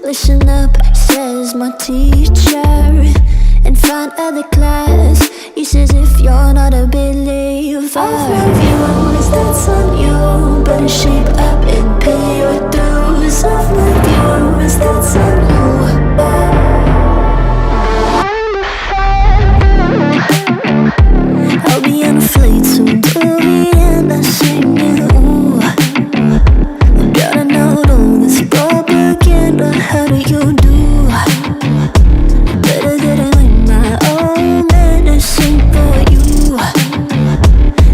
Listen up, says my teacher. In front of the class, he says if you're not a believer, I'll review is that's on you. Better shape up and pay your dues. I'll review is that's on you. I'll be on a flight soon to Vienna singing ooh. Gotta know all this propaganda. How do you do? Better get it with my own medicine for you.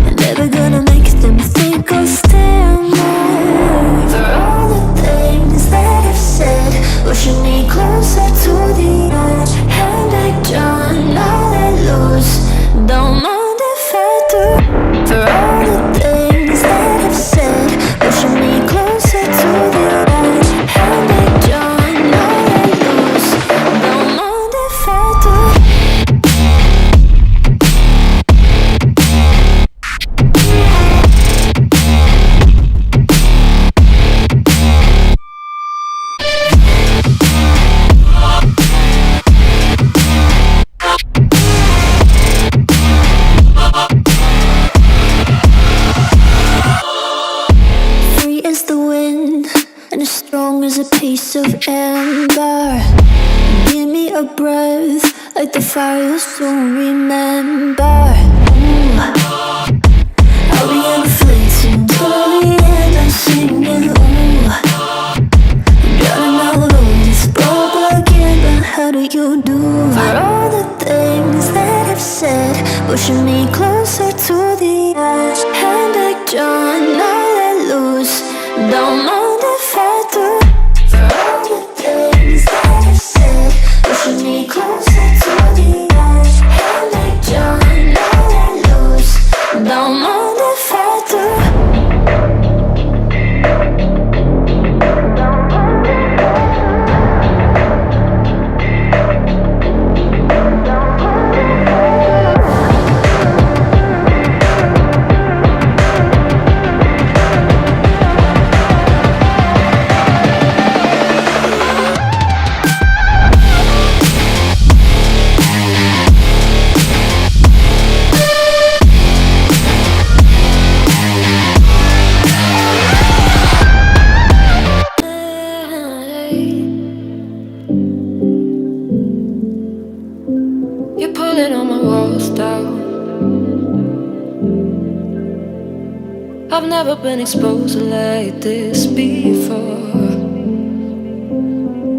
I'm never gonna make them think I'll stand there. For all the things that I've said, pushing me closer to the edge. Hand like John, now let loose. Don't mind if I do. For all the things that I've said, pushing me closer to the edge. Hand like John, now let loose. Don't mind if I do. Free as the wind and as strong as a piece of amber. Give me a breath like the fire you'll soon remember. Ooh. I'll be on a flight soon to the end. I'm singing ooh. Gotta know all this propaganda. How do you do? For all the things that I've said, pushing me closer to the edge. Hand like John, now let loose. Don't mind if I do. For all the things that I've said, pushing me closer to the edge. Hand like John, now let loose. Don't mind if I do. You're pulling all my walls down. I've never been exposed like this before.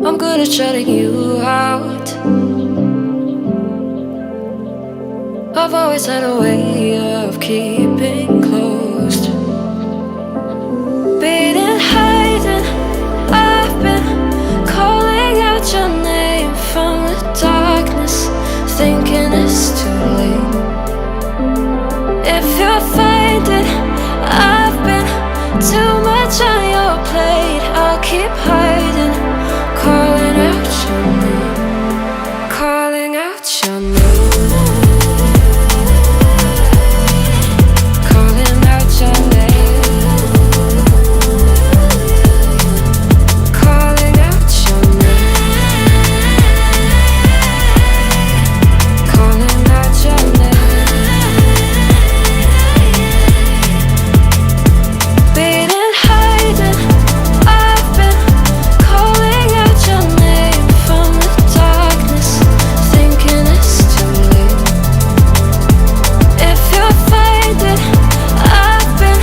I'm good at shutting you out. I've always had a way of keeping closed. Being hiding, I've been calling out your name from the darkness, thinking it's too late. If you'll find it, I've been too much on your plate. I'll keep hiding, calling out your name, calling out your name, calling out your name, calling out your name, calling out your name. Been in hiding, I've been calling out your name from the darkness, thinking it's too late. If you'll find it, I've been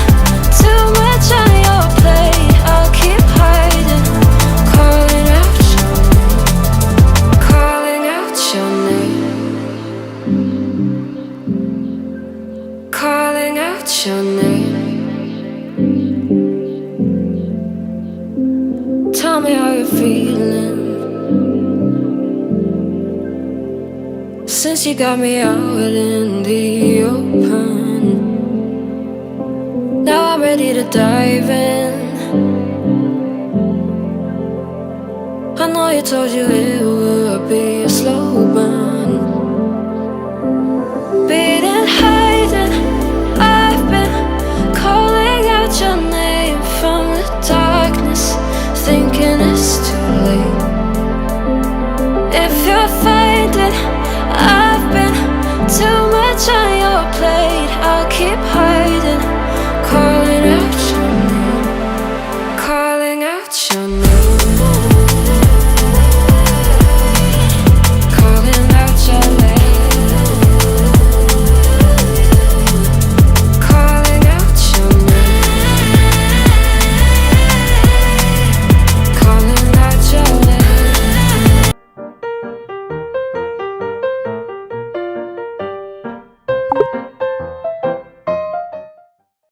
too much on your plate. I'll keep hiding, calling out your name, calling out your name, calling out your name. Tell me how you're feeling since you got me out in the open. ready to dive in. I know you told you it